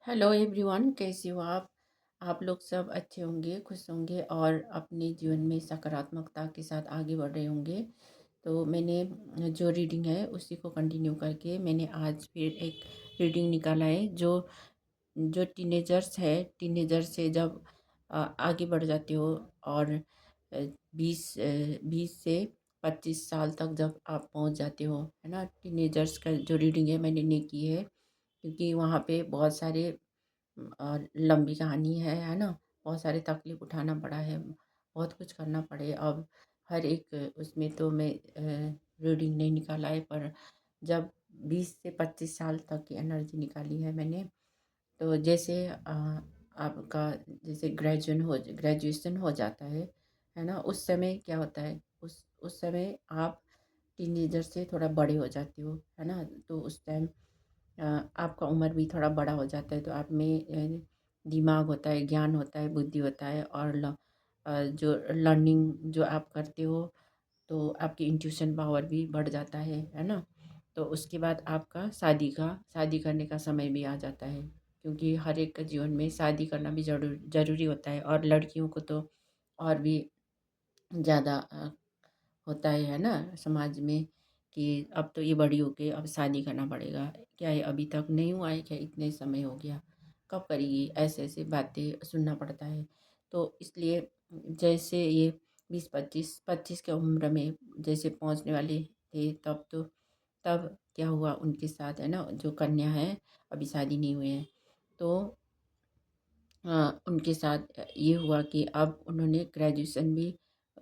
Hello everyone, कैसे हो आप? आप लोग सब अच्छे होंगे, खुश होंगे और अपने जीवन में सकारात्मकता के साथ आगे बढ़ रहे होंगे। तो मैंने जो रीडिंग है उसी को कंटिन्यू करके मैंने आज फिर एक रीडिंग निकाला है जो जो टीनेजर्स है। टीनेजर से जब आगे बढ़ जाते हो और 20 से 25 साल तक जब आप पहुंच जाते हो, है ना। टीनेजर्स का जो रीडिंग है मैंने नहीं की है क्योंकि वहाँ पे बहुत सारे लंबी कहानी है ना। बहुत सारी तकलीफ़ उठाना पड़ा है, बहुत कुछ करना पड़े। अब हर एक उसमें तो मैं रीडिंग नहीं निकाला है, पर जब 20 से 25 साल तक की एनर्जी निकाली है मैंने। तो जैसे आपका जैसे ग्रेजुएशन हो जाता है ना? उस समय क्या होता है, उस समय आप टीनेजर से थोड़ा बड़े हो जाते हो, है ना? तो उस टाइम आपका उम्र भी थोड़ा बड़ा हो जाता है, तो आप में दिमाग होता है, ज्ञान होता है, बुद्धि होता है और जो लर्निंग जो आप करते हो तो आपकी इंट्यूशन पावर भी बढ़ जाता है ना। तो उसके बाद आपका शादी करने का समय भी आ जाता है, क्योंकि हर एक का जीवन में शादी करना भी ज़रूरी होता है और लड़कियों को तो और भी ज़्यादा होता है ना, समाज में कि अब तो ये बड़ी हो गई, अब शादी करना पड़ेगा। क्या ये अभी तक नहीं हुआ है क्या? इतने समय हो गया, कब करेगी? ऐसे-ऐसे बातें सुनना पड़ता है। तो इसलिए जैसे ये 20-25 की उम्र में जैसे पहुँचने वाले थे, तब क्या हुआ उनके साथ, है ना, जो कन्या है, अभी शादी नहीं हुई है। तो उनके साथ ये हुआ कि अब उन्होंने ग्रेजुएशन भी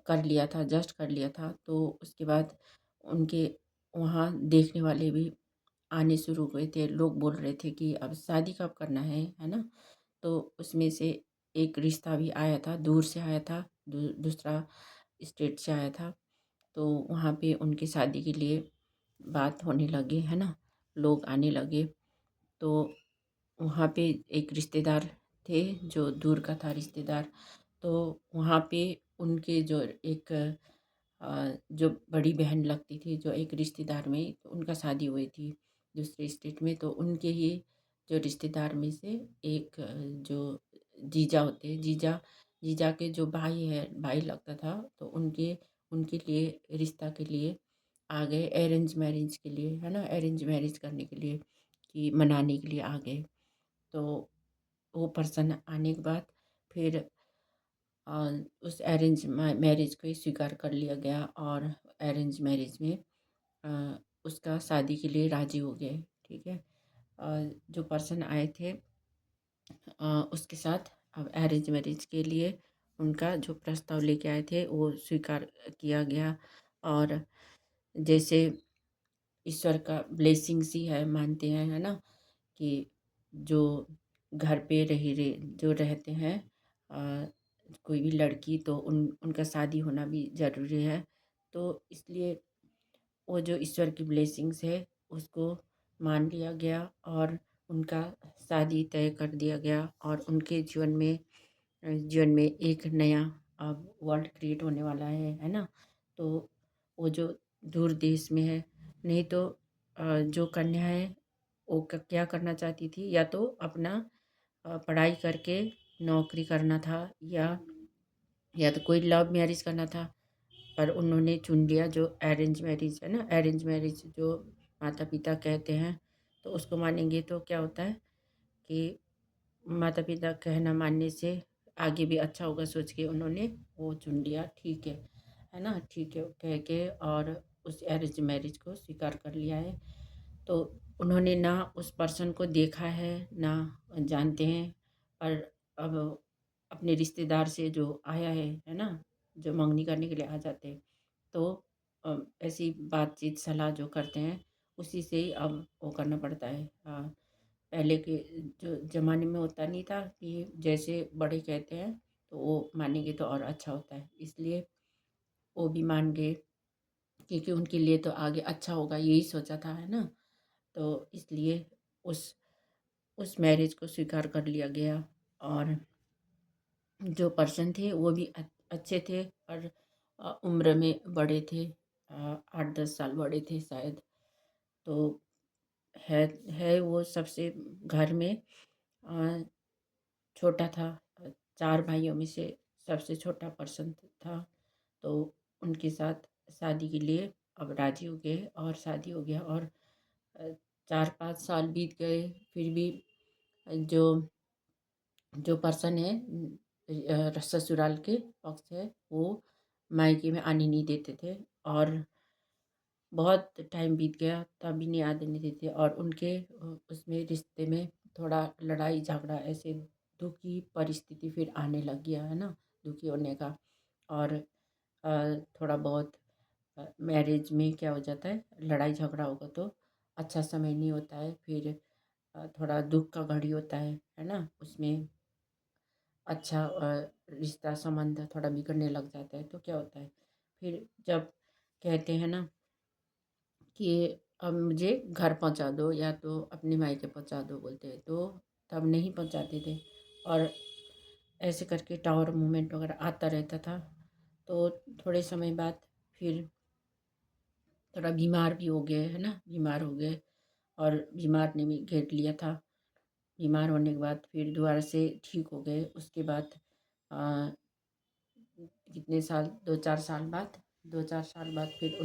कर लिया था, जस्ट कर लिया था। तो उसके बाद उनके वहाँ देखने वाले भी आने शुरू हुए थे। लोग बोल रहे थे कि अब शादी कब करना है ना? तो उसमें से एक रिश्ता भी आया था, दूर से आया था, दूसरा स्टेट से आया था। तो वहाँ पे उनकी शादी के लिए बात होने लगी, है ना? लोग आने लगे। तो वहाँ पे एक रिश्तेदार थे, जो दूर का था रिश्तेदार। तो वहाँ पे उनके जो एक जो बड़ी बहन लगती थी, जो एक रिश्तेदार में, तो उनका शादी हुई थी दूसरे स्टेट में। तो उनके ही जो रिश्तेदार में से एक जो जीजा होते हैं, जीजा जीजा के जो भाई है, भाई लगता था। तो उनके उनके लिए रिश्ता के लिए आ गए, अरेंज मैरिज के लिए, है ना, अरेंज मैरिज करने के लिए, कि मनाने के लिए आ गए। तो वो पर्सन आने के बाद फिर अ, उस अरेंज मैरिज को ही स्वीकार कर लिया गया और अरेंज मैरिज में उसका शादी के लिए राज़ी हो गए, ठीक है। जो पर्सन आए थे उसके साथ अब अरेंज मैरिज के लिए उनका जो प्रस्ताव लेके आए थे वो स्वीकार किया गया। और जैसे ईश्वर का ब्लेसिंग्स ही है, मानते हैं, है ना, कि जो घर पे जो रहते हैं कोई भी लड़की, तो उनका शादी होना भी ज़रूरी है। तो इसलिए वो जो ईश्वर की ब्लेसिंग्स है उसको मान लिया गया और उनका शादी तय कर दिया गया। और उनके जीवन में एक नया अब वर्ल्ड क्रिएट होने वाला है ना। तो वो जो दूर देश में है, नहीं तो जो कन्या है वो क्या करना चाहती थी, या तो अपना पढ़ाई करके नौकरी करना था, या तो कोई लव मैरिज करना था। पर उन्होंने चुन लिया जो अरेंज मैरिज, है ना। अरेंज मैरिज जो माता पिता कहते हैं, तो उसको मानेंगे तो क्या होता है कि माता पिता कहना मानने से आगे भी अच्छा होगा, सोच के उन्होंने वो चुन लिया, ठीक है ना, ठीक है कह के, और उस अरेंज मैरिज को स्वीकार कर लिया है। तो उन्होंने ना उस पर्सन को देखा है, ना जानते हैं, पर अब अपने रिश्तेदार से जो आया है ना, जो मंगनी करने के लिए आ जाते हैं, तो ऐसी बातचीत सलाह जो करते हैं उसी से ही अब वो करना पड़ता है। पहले के जो ज़माने में होता नहीं था कि जैसे बड़े कहते हैं तो वो मानेंगे तो और अच्छा होता है, इसलिए वो भी मान गए, क्योंकि उनके लिए तो आगे अच्छा होगा यही सोचा था, है ना। तो इसलिए उस उस मैरिज को स्वीकार कर लिया गया। और जो पर्सन थे वो भी अच्छे थे, और उम्र में बड़े थे, 8-10 साल बड़े थे शायद। तो है वो सबसे घर में छोटा था। 4 भाइयों में से सबसे छोटा पर्सन था। तो उनके साथ शादी के लिए अब राज़ी हो गए और शादी हो गया और 4-5 साल बीत गए, फिर भी जो जो पर्सन है ससुराल के पक्ष है, वो मायके में आने नहीं देते थे और बहुत टाइम बीत गया तब भी नहीं आने देते थे और उनके उसमें रिश्ते में थोड़ा लड़ाई झगड़ा ऐसे दुखी परिस्थिति फिर आने लग गया है ना, दुखी होने का। और थोड़ा बहुत मैरिज में क्या हो जाता है, लड़ाई झगड़ा होगा तो अच्छा समय नहीं होता है, फिर थोड़ा दुख का घड़ी होता है ना, उसमें अच्छा रिश्ता संबंध थोड़ा बिगड़ने लग जाता है। तो क्या होता है, फिर जब कहते हैं ना कि अब मुझे घर पहुंचा दो या तो अपने मायके पहुंचा दो बोलते हैं, तो तब नहीं पहुंचाते थे और ऐसे करके टावर मूवमेंट वगैरह आता रहता था। तो थोड़े समय बाद फिर थोड़ा बीमार भी हो गए, है ना, बीमार हो गए और बीमार ने भी घेर लिया था। बीमार होने के बाद फिर दोबारा से ठीक हो गए। उसके बाद अ, कितने साल, 2-4 साल बाद, 2-4 साल बाद फिर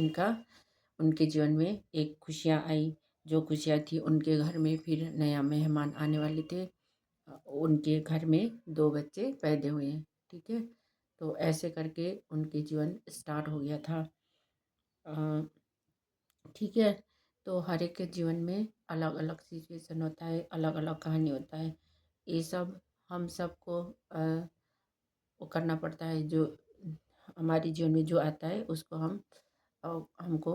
उनके जीवन में एक खुशियाँ आई। जो खुशियाँ थी उनके घर में, फिर नया मेहमान आने वाले थे। उनके घर में 2 बच्चे पैदा हुए हैं, ठीक है। तो ऐसे करके उनके जीवन स्टार्ट हो गया था। अ, ठीक है। तो हर एक के जीवन में अलग अलग सिचुएशन होता है, अलग अलग कहानी होता है। ये सब हम सबको वो करना पड़ता है, जो हमारे जीवन में जो आता है उसको हमको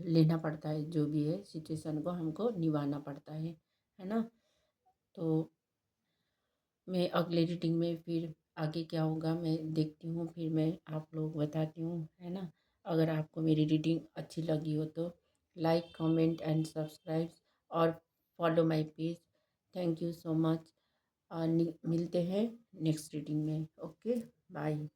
लेना पड़ता है, जो भी है सिचुएशन को हमको निभाना पड़ता है ना। तो मैं अगले रीडिंग में फिर आगे क्या होगा मैं देखती हूँ, फिर मैं आप लोग बताती हूँ, है ना। अगर आपको मेरी रीडिंग अच्छी लगी हो तो लाइक कमेंट एंड सब्सक्राइब और follow my page. Thank you so much. मिलते हैं नेक्स्ट रीडिंग में। Okay, bye.